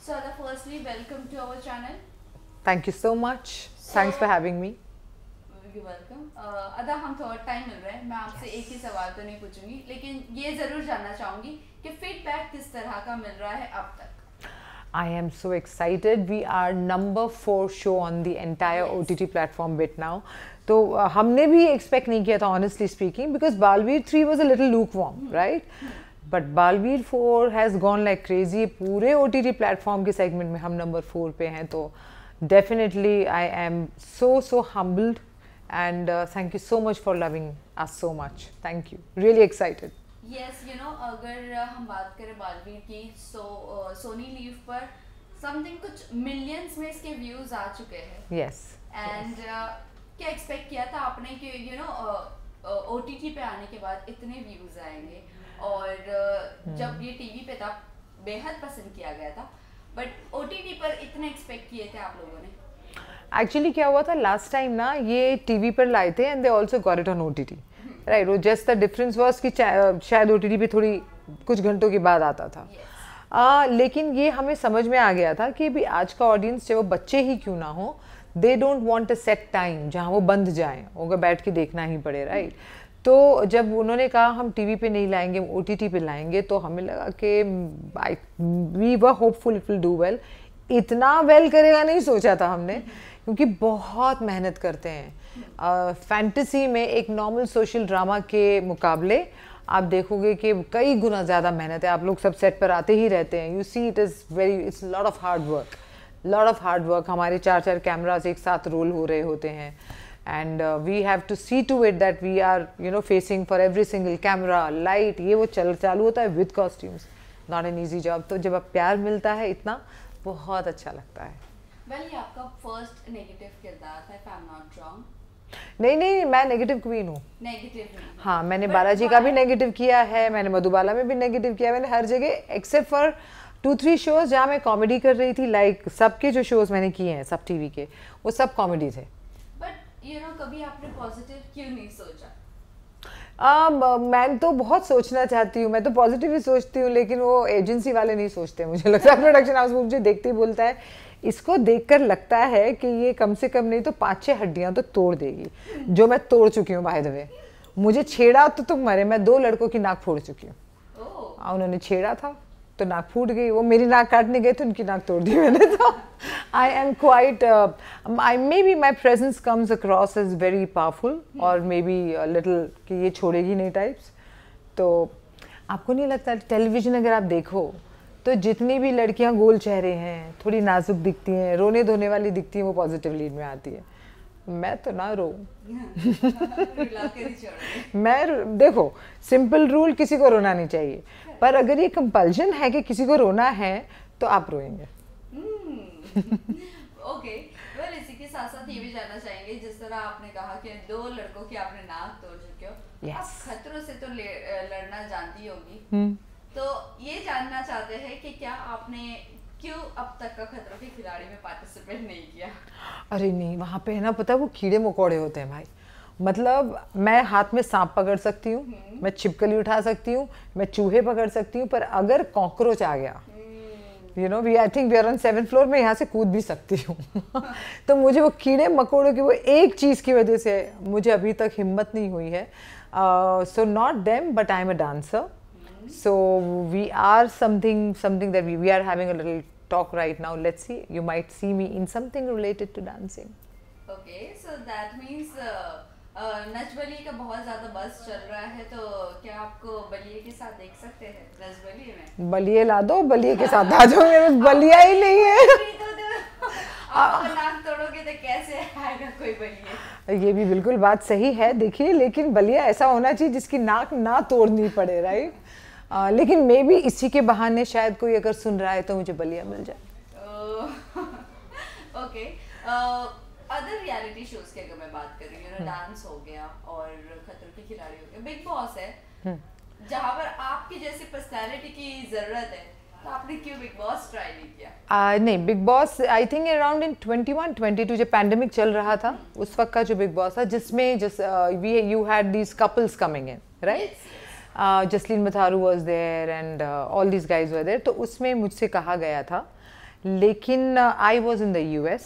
So Ada, firstly, welcome to our channel. Thank you so much. Thanks for having me. You're welcome. अदा हम थोड़ा time मिल रहा है, मैं आपसे एक ही सवाल तो नहीं पूछूंगी, लेकिन ये ज़रूर जानना चाहूँगी कि फीडबैक किस तरह का मिल रहा है अब तक. I am so excited. We are number 4 show on the entire OTT platform bit now. तो हमने भी expect नहीं किया था honestly speaking because Balveer 3 was a little lukewarm, right? But Balveer 4 has gone like crazy. पूरे OTT platform के segment में हम number 4 पे हैं तो definitely I am so humbled and thank you so much for loving us so much. Thank you. Really excited. Yes, you know, अगर हम बात करें बालवीर की, सोनी लीव पर समथिंग कुछ मिलियंस में इसके व्यूज आ चुके हैं. Yes. एंड क्या एक्सपेक्ट किया था आपने कि यू नो ओटीटी पे आने के बाद इतने व्यूज आएंगे, और जब ये टीवी पे था बेहद पसंद किया गया था, बट ओटीटी पर इतने एक्सपेक्ट किए थे आप लोगों ने? एक्चुअली क्या हुआ था लास्ट टाइम ना, ये टीवी पर लाए थे and they also got it on OTT, right? वो जस्ट द डिफरेंस वाज कि शायद ओटीटी पे थोड़ी कुछ घंटों के बाद आता था. लेकिन ये हमें समझ में आ गया था कि भी आज का ऑडियंस चाहे वो बच्चे ही क्यों ना हो, they don't want a set time जहाँ वो बंद जाएं, उनको बैठ के देखना ही पड़े, राइट? तो जब उन्होंने कहा हम टीवी पे नहीं लाएंगे, ओटीटी पे लाएंगे, तो हमें लगा कि we were hopeful it will do well. इतना वेल करेगा नहीं सोचा था हमने, क्योंकि बहुत मेहनत करते हैं. फैंटेसी में एक नॉर्मल सोशल ड्रामा के मुकाबले आप देखोगे कि कई गुना ज़्यादा मेहनत है. आप लोग सब सेट पर आते ही रहते हैं. You see it's lot of hard work. हमारे 4 कैमरास एक साथ रोल हो रहे होते हैं and we have to see to it that we are facing for every single camera, light, ये वो चालू होता है with costumes. Not an easy job. तो जब आप प्यार मिलता है इतना, बहुत अच्छा लगता है. ये आपका फर्स्ट नेगेटिव किरदार था, if I'm not wrong. नहीं, मैं नेगेटिव क्वीन हूँ. नेगेटिव नहीं. हाँ, मैंने बालाजी का भी नेगेटिव किया है, मैंने मधुबाला में भी नेगेटिव किया, मैंने हर जगह एक्सेप्ट फॉर 2-3 शोज जहाँ मैं कॉमेडी कर रही थी. लाइक सबके जो शोज मैंने किए हैं सब टीवी के, वो सब कॉमेडी थे. बट कभी आपने पॉजिटिव क्यों नहीं सोचा? मैं तो बहुत सोचना चाहती हूँ, मैं तो पॉजिटिव ही सोचती हूँ, लेकिन वो एजेंसी वाले नहीं सोचते. मुझे लगता है प्रोडक्शन हाउस मुझे देखते ही बोलता है, इसको देखकर लगता है कि ये कम से कम नहीं तो 5-6 हड्डियाँ तो तोड़ देगी, जो मैं तोड़ चुकी हूँ. बाय द वे, मुझे छेड़ा तो तुम मरे, मैं 2 लड़कों की नाक फोड़ चुकी हूँ. उन्होंने छेड़ा था तो नाक फूट गई, वो मेरी नाक काटने गए तो उनकी नाक तोड़ दी मैंने. तो I am quite, I may be my presence comes across as very powerful और मे बी लिटिल कि ये छोड़ेगी नहीं टाइप्स. तो आपको नहीं लगता टेलीविज़न अगर आप देखो तो जितनी भी लड़कियां गोल चेहरे हैं, थोड़ी नाजुक दिखती हैं, रोने धोने वाली दिखती हैं, वो पॉजिटिव लीड में आती है. मैं तो ना रो. मैं देखो, सिंपल रूल, किसी को रोना नहीं चाहिए, पर अगर ये कंपल्शन है कि किसी को रोना है तो आप रोएंगे. ओके, वेल इसी के साथ साथ ये भी जानना चाहेंगे, जिस तरह आपने कहा कि 2 लड़कों की आपने नाक तोड़ चुके हो, आप खतरों से तो लड़ना जानती होगी. तो ये जानना चाहते हैं कि क्या आपने क्यों अब तक का खतरों के खिलाड़ी में पार्टिसिपेट नहीं किया? अरे नहीं, वहाँ पे है ना, पता है वो कीड़े मकोड़े होते हैं भाई. मतलब मैं हाथ में सांप पकड़ सकती हूँ, मैं छिपकली उठा सकती हूँ, मैं चूहे पकड़ सकती हूँ, पर अगर कॉकरोच आ गया, I think we are on 7th floor में, यहाँ से कूद भी सकती हूँ. तो मुझे वो कीड़े मकोड़ों की वो एक चीज़ की वजह से मुझे अभी तक हिम्मत नहीं हुई है. So not them, but I am a dancer. So we are something that we are having a little talk right now. Let's see, you might see me in something related to dancing. Okay, so that means Nach Baliye का बहुत ज्यादा बस चल रहा है, तो क्या आपको बलिए के साथ देख सकते हैं नच बलिए में? बलिए ला दो, बलिए के साथ आ जाओ. मेरे बलिया ही नहीं है. आप नाक तोड़ोगे तो कैसे आएगा कोई बलिए? ये भी बिल्कुल बात सही है. देखिए, लेकिन बलिया ऐसा होना चाहिए जिसकी नाक ना तोड़नी पड़े, राइट? लेकिन मे भी इसी के बहाने शायद कोई अगर सुन रहा है तो मुझे बलिया मिल जाए. ओके, अदर रियलिटी शोज की अगर मैं बात कर रही हूँ, डांस हो गया और खतरों के खिलाड़ी हो गया, बिग बॉस है जहाँ पर आपकी जैसी पर्सनालिटी की जरूरत है, तो आपने क्यों बिग बॉस ट्राई नहीं किया? नहीं, big boss I think around in 21-22 जब पैंडेमिक चल रहा था, उस वक्त का जो बिग बॉस था, जिसमें you had these couples coming in, right? Jasleen Matharu was there and all this guys were there. तो उसमें मुझसे कहा गया था लेकिन I was in the US,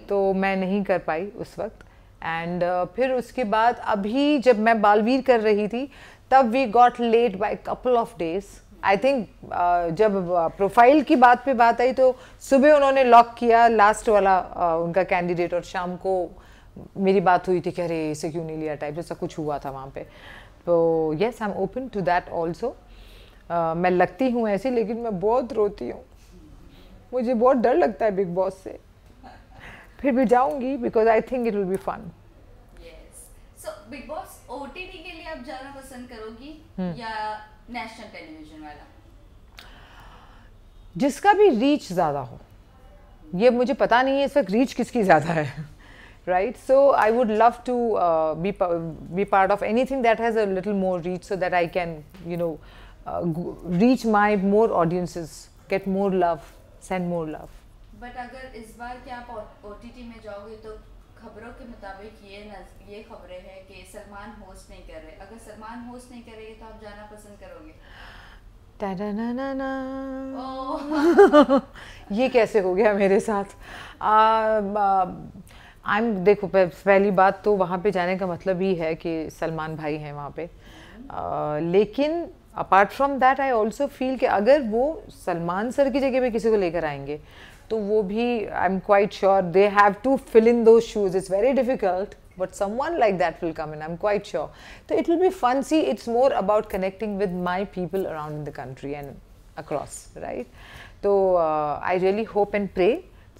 तो मैं नहीं कर पाई उस वक्त। एंड फिर उसके बाद अभी जब मैं बालवीर कर रही थी तब we got late by couple of days. I think जब प्रोफाइल की बात पे बात आई तो सुबह उन्होंने लॉक किया लास्ट वाला उनका कैंडिडेट, और शाम को मेरी बात हुई थी कि अरे इसे क्यों नहीं लिया टाइप, ऐसा कुछ हुआ था वहाँ पे। तो yes, I am open to that also. मैं लगती हूँ ऐसी, लेकिन मैं बहुत रोती हूँ, मुझे बहुत डर लगता है बिग बॉस से। फिर भी जाऊंगी because I think it will be fun. So Bigg Boss OTT के लिए आप जाना पसंद करोगी या नेशनल टेलीविजन वाला? जिसका भी रीच ज़्यादा हो, ये मुझे पता नहीं है इस वक्त रीच किसकी ज़्यादा है, right? So I would love to be part of anything that has a little more reach, so that I can reach my more audiences, get more love, send more love. But अगर इस बार क्या आप OTT में जाओगे तो खबरों के मुताबिक ये खबरें हैं कि सलमान होस्ट नहीं कर रहे। अगर सलमान होस्ट नहीं करेंगे तो आप जाना पसंद करोगे? ये कैसे हो गया मेरे साथ? देखो, पहली बात तो वहाँ पे जाने का मतलब ही है कि सलमान भाई हैं वहाँ पे, लेकिन apart from that I also feel कि अगर वो सलमान सर की जगह पे किसी को लेकर आएंगे तो वो भी, I am quite sure they have to fill in those shoes. It's very difficult, but someone like that will come in, I'm quite sure. So it will be fun. See, it's more about connecting with my people around the country and across, right? So I really hope and pray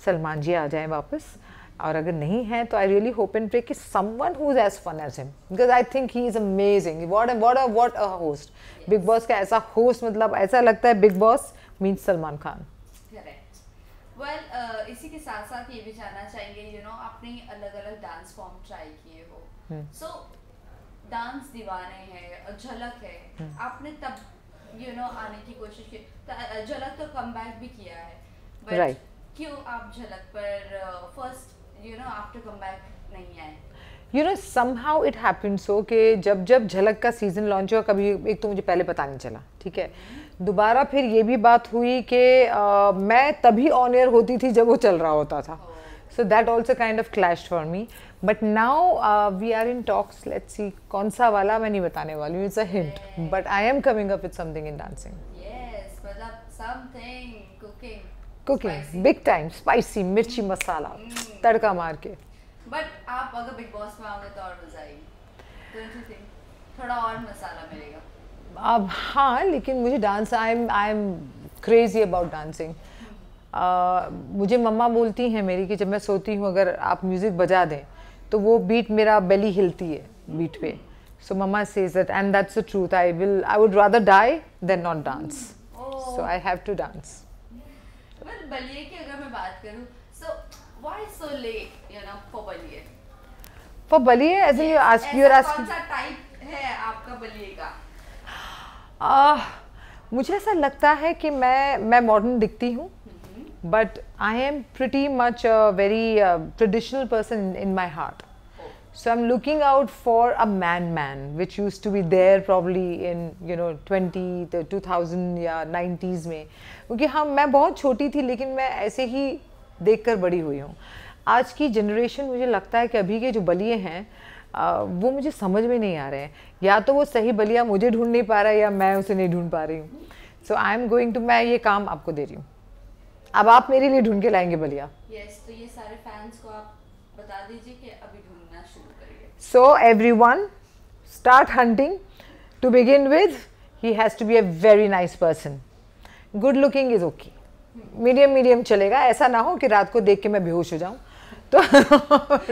Salman ji आ जाएं वापस, और अगर नहीं है तो I really hope and pray कि someone who's as fun as him, because I think he is amazing. What a host. Big Boss का ऐसा host, मतलब ऐसा लगता है Big Boss means Salman Khan. Well, इसी के साथ साथ ये भी जानना चाहेंगे, आपने अलग अलग डांस फॉर्म ट्राई किए हो, सो डांस दीवाने हैं, झलक है, आपने तब आने की कोशिश की, झलक तो कमबैक भी किया है, बट क्यों आप झलक पर फर्स्ट आफ्टर कमबैक नहीं आए? somehow it happened so कि जब झलक का सीजन लॉन्च हुआ, कभी एक तो मुझे पहले पता नहीं चला, ठीक है। दोबारा फिर ये भी बात हुई कि मैं तभी ऑन एयर होती थी जब वो चल रहा होता था, so that also kind of clashed for me. But now we are in talks, let's see कौन सा वाला मैं नहीं बताने वाली हूँ, it's a hint, but I am coming up with something in dancing. Yes, मतलब something cooking big time, spicy, mirchi masala, तड़का मार के। बट आप अगर बिग बॉस में आओगे तो और मजा आएगी, डोंट यू थिंक? थोड़ा और मसाला मिलेगा। अब हाँ, लेकिन मुझे dance, I am crazy about dancing. मुझे मम्मा बोलती हैं मेरी कि जब मैं सोती हूँ अगर आप म्यूज़िक बजा दें तो वो बीट, मेरा बेली हिलती है बीट पे। So mama says that, and that's the truth. I would rather die than not dance, so I have to dance. Baliye की अगर मैं बात करूँ, so why so late, for Baliye? For Baliye, as in you're asking, कौन सा type है आपका बलिए का? मुझे ऐसा लगता है कि मैं मॉडर्न दिखती हूँ, but I am pretty much very traditional person in my heart. So I'm looking out for a man, which used to be there probably in 2000 या 90s में, क्योंकि मैं बहुत छोटी थी लेकिन मैं ऐसे ही देखकर बड़ी हुई हूँ। आज की जनरेशन, मुझे लगता है कि अभी के जो बलिए हैं वो मुझे समझ में नहीं आ रहे हैं, या तो वो सही बलिया मुझे ढूंढ नहीं पा रहा है या मैं उसे नहीं ढूंढ पा रही हूँ। सो आई एम गोइंग टू, मैं ये काम आपको दे रही हूँ, अब आप मेरे लिए ढूंढ के लाएंगे बलिया। यस, तो ये सारे फैंस को आप बता दीजिए कि अभी ढूंढना शुरू करिए। So everyone, start hunting. To begin with, he has to be a very nice person. Good looking is okay. Medium चलेगा, ऐसा ना हो कि रात को देख के मैं बेहोश हो जाऊँ तो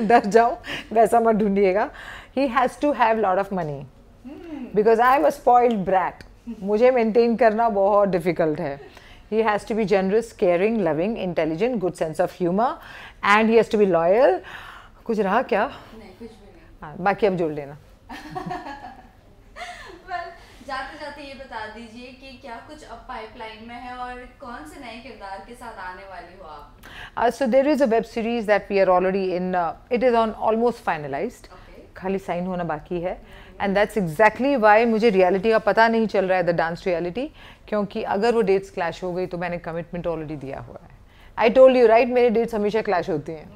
डर जाऊँ, वैसा मत ढूंढिएगा। He has to have lot of money because I am a spoiled brat. मुझे मेंटेन करना बहुत डिफिकल्ट है। He has to be generous, caring, loving, intelligent, good sense of humor, and he has to be loyal. कुछ रहा क्या? नहीं, कुछ भी नहीं। हाँ, बाकी अब जोड़ लेना। जाते जाते ये बता दीजिए कि क्या कुछ अब पाइपलाइन में है और कौन से नए किरदार के साथ आने वाली हो आप? So there is a web series that we are already in. It is on almost finalized. खाली साइन होना बाकी है, and that's exactly why मुझे रियलिटी का पता नहीं चल रहा है, द डांस रियलिटी, क्योंकि अगर वो डेट्स क्लैश हो गई तो मैंने कमिटमेंट ऑलरेडी दिया हुआ है। I told you right, मेरे dates हमेशा clash होती हैं.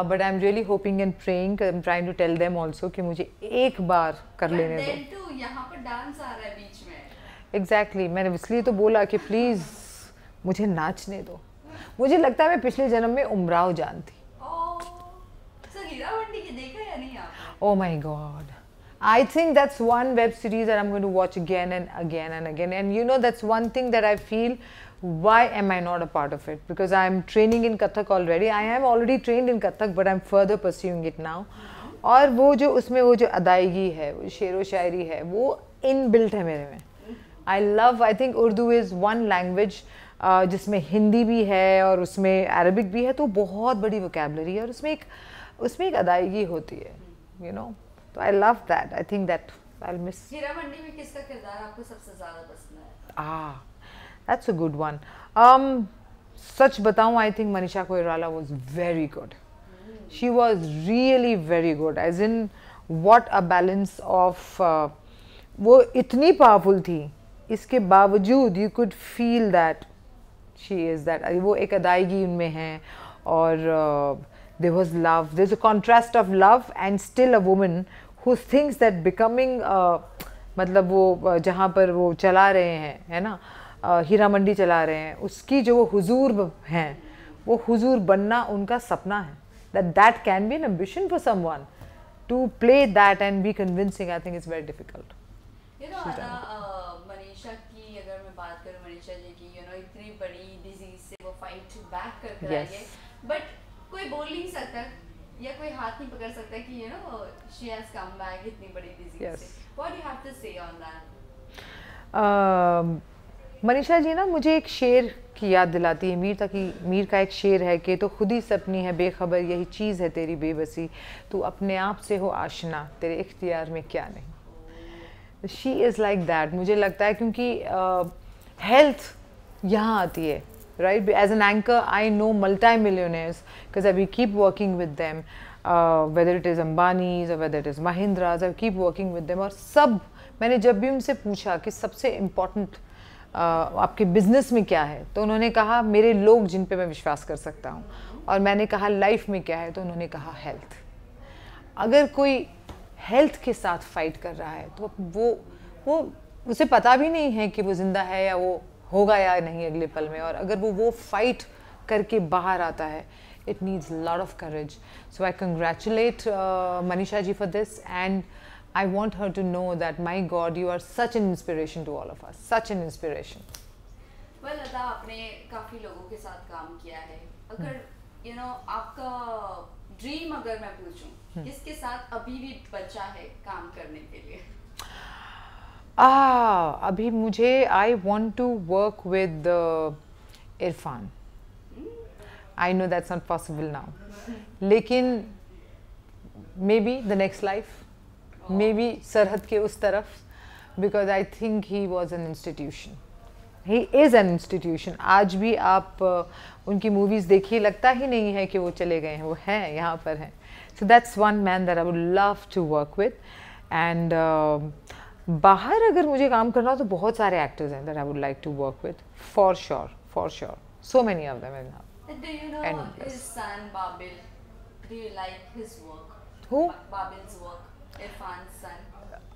But I'm really hoping and praying. I'm trying to tell them also कि मुझे एक बार कर लेने दो. Then too, यहाँ पर डांस आ रहा है बीच में. Exactly. मैंने इसलिए तो बोला कि प्लीज मुझे नाचने दो. मुझे लगता है मैं पिछले जन्म में उमराव जान थी. So हीरा मंडी की देखा या नहीं आपने? Oh my God. I think that's one web series that I'm going to watch again and again and again. And you know, that's one thing that I feel, why am I not a part of it? Because I'm training in Kathak already. I am already trained in Kathak, but I'm further pursuing it now. और वो जो उसमें वो जो अदायगी है, वो शेरो शायरी है, वो इनबिल्ट है मेरे में. I love, I think Urdu is one language जिसमें हिंदी भी है और उसमें अरबिक भी है, तो बहुत बड़ी vocabulary है और उसमें एक अदायगी होती है, you know. तो I love that. I think that I'll miss. Heera Mandi में किसका किरदार आपको सबसे ज़्यादा पसंद है? That's a good one. सच बताऊं, I think Manisha Koirala was very good. She was really very good. As in, what a balance of वो इतनी powerful थी, इसके बावजूद you could feel that she is that. वो एक अदायगी उनमें है और there was love. There's a contrast of love and still a woman who thinks that becoming मतलब वो जहाँ पर वो चला रहे हैं, है ना, हीरा मंडी चला रहे हैं, उसकी जो वो हुजूर हैं, वो हुजूर बनना उनका सपना है. That can be an ambition for someone to play that and be convincing. I think it's very difficult. You know, Manisha की अगर मैं बात करूँ, मनीषा जी की, you know, इतनी बड़ी disease से वो fight back कर आई है, but कोई बोल नहीं सकता या कोई हाथ नहीं पकड़ सकता कि you know she has come back इतनी बड़ी disease से. What do you have to say on that? Manisha ji ना मुझे एक शेर की याद दिलाती है. मीर का एक शेर है कि तो खुद ही सपनी है बेखबर, यही चीज़ है तेरी बेबसी, तू अपने आप से हो आशना, तेरे इख्तियार में क्या नहीं. She is like that. मुझे लगता है क्योंकि हेल्थ यहाँ आती है, right? As an anchor, I know multi-millionaires because we keep working with them, whether it is Ambani's or whether it is Mahindra's, I keep working with them. और सब मैंने जब भी उनसे पूछा कि सबसे important आपके बिजनेस में क्या है, तो उन्होंने कहा मेरे लोग जिन पे मैं विश्वास कर सकता हूँ. और मैंने कहा लाइफ में क्या है, तो उन्होंने कहा हेल्थ. अगर कोई हेल्थ के साथ फाइट कर रहा है तो वो उसे पता भी नहीं है कि वो जिंदा है या वो होगा या नहीं अगले पल में. और अगर वो फाइट करके बाहर आता है, it needs a lot of courage. So I congratulate Manisha ji for this, and I want her to know that my God, you are such an inspiration to all of us, such an inspiration. Well, अदा आपने काफ़ी लोगों के साथ काम किया है. अगर you know आपका ड्रीम अगर मैं पूछूं, किसके साथ अभी भी बचा है काम करने के लिए? अभी मुझे I want to work with Irfan. I know that's not possible now. लेकिन maybe the next life, maybe सरहद के उस तरफ, because I think he was an institution. He is an institution. आज भी आप उनकी movies देखिए, लगता ही नहीं है कि वो चले गए हैं, वो हैं, यहाँ पर हैं. So that's one man that I would love to work with. And बाहर अगर मुझे काम करना हो तो बहुत सारे actors हैं that I would like to work with, for sure, for sure. So many of them now. Do you know his son Babil? Do you like his work? Who? Babil's work, Irfan's son.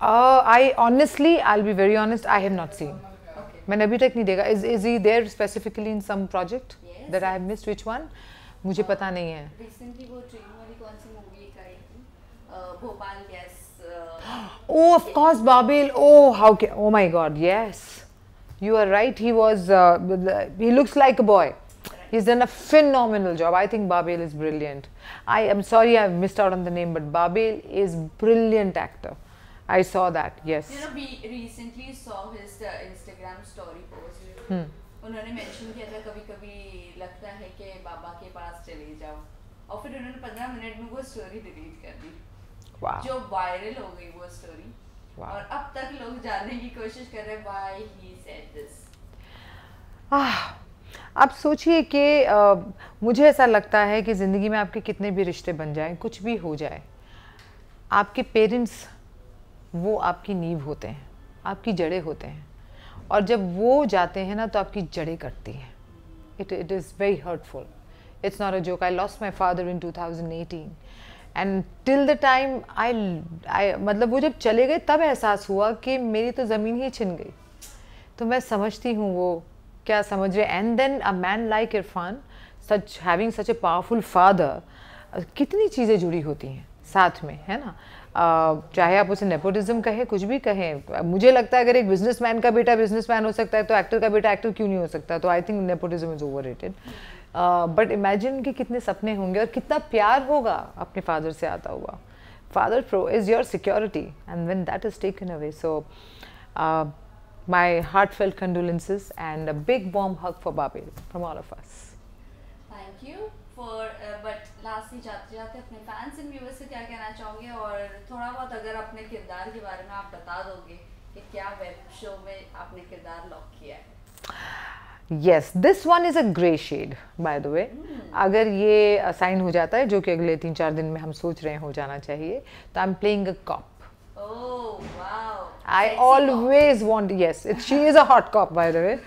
I honestly, I'll be very honest, I have not seen. Okay. मैंने अभी तक नहीं देखा. Is he there specifically in some project that I have missed? Which one? मुझे पता नहीं है. Recently वो ट्रेन वाली कौन सी मूवी आई थी? Bhopal gas. Oh, of course, Babil. Oh, how can? Oh my God, yes. You are right. He was. He looks like a boy. He's done a phenomenal job. I think Babil is brilliant. I am sorry I missed out on the name, but Babil is brilliant actor. I saw that. Yes. You know, we recently saw his Instagram story post. उन्होंने mention किया था कभी-कभी लगता है कि बाबा के पास चले जाओ, और फिर उन्होंने 15 मिनट में वो स्टोरी डिलीट कर दी. Wow. जो वायरल हो गई वो स्टोरी. Wow. और अब तक लोग जानने की कोशिश कर रहे हैं why he said this. आप सोचिए कि मुझे ऐसा लगता है कि ज़िंदगी में आपके कितने भी रिश्ते बन जाएं, कुछ भी हो जाए, आपके पेरेंट्स वो आपकी नींव होते हैं, आपकी जड़ें होते हैं, और जब वो जाते हैं ना तो आपकी जड़ें कटती हैं. it is very hurtful. It's not a joke. I lost my father in 2018 and till the time I मतलब वो जब चले गए तब एहसास हुआ कि मेरी तो ज़मीन ही छिन गई. तो मैं समझती हूँ वो क्या समझ रहे. And then a man like Irfan, having such a powerful father, कितनी चीज़ें जुड़ी होती हैं साथ में, है ना. चाहे आप उसे नेपोटिज्म कहें, कुछ भी कहें. मुझे लगता है अगर एक बिजनेसमैन का बेटा बिजनेसमैन हो सकता है तो एक्टर का बेटा एक्टर क्यों नहीं हो सकता. तो I think nepotism is overrated. But imagine कि कितने सपने होंगे और कितना प्यार होगा अपने फादर से आता हुआ. Father pro is your security and when that is taken away. So my heartfelt condolences and a big warm hug for Babel from all of us. Thank you for. But lastly जाते जाते अपने fans and viewers से क्या कहना चाहोगे और थोड़ा बहुत अगर अपने किरदार के बारे में आप बता दोगे कि क्या वेब शो में आपने किरदार लॉक किया है. Yes, this one is a grey shade, by the way. अगर ये असाइन हो जाता है, जो कि अगले 3-4 दिन में हम सोच रहे हैं हो जाना चाहिए, तो I'm playing a cop. Oh, wow. I always want, yes, she is a hot cop, by the way.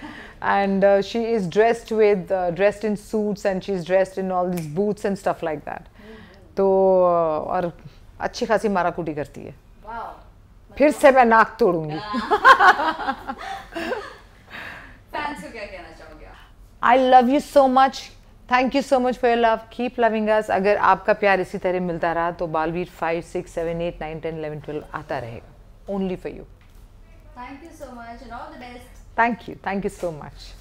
And she is dressed in suits and she's dressed in all these boots and stuff like that. तो और अच्छी खासी माराकुटी करती है. Wow. फिर से मैं नाक तोड़ूंगी. फैंस को क्या कहना चाहोगे आप? I love you so much. Thank you so much for your love. Keep loving us. अगर आपका प्यार इसी तरह मिलता रहा तो बालवीर 5, 6, 7, 8, 9, 10, 11, 12 आता रहेगा. Only for you. Thank you so much and all the best. Thank you so much.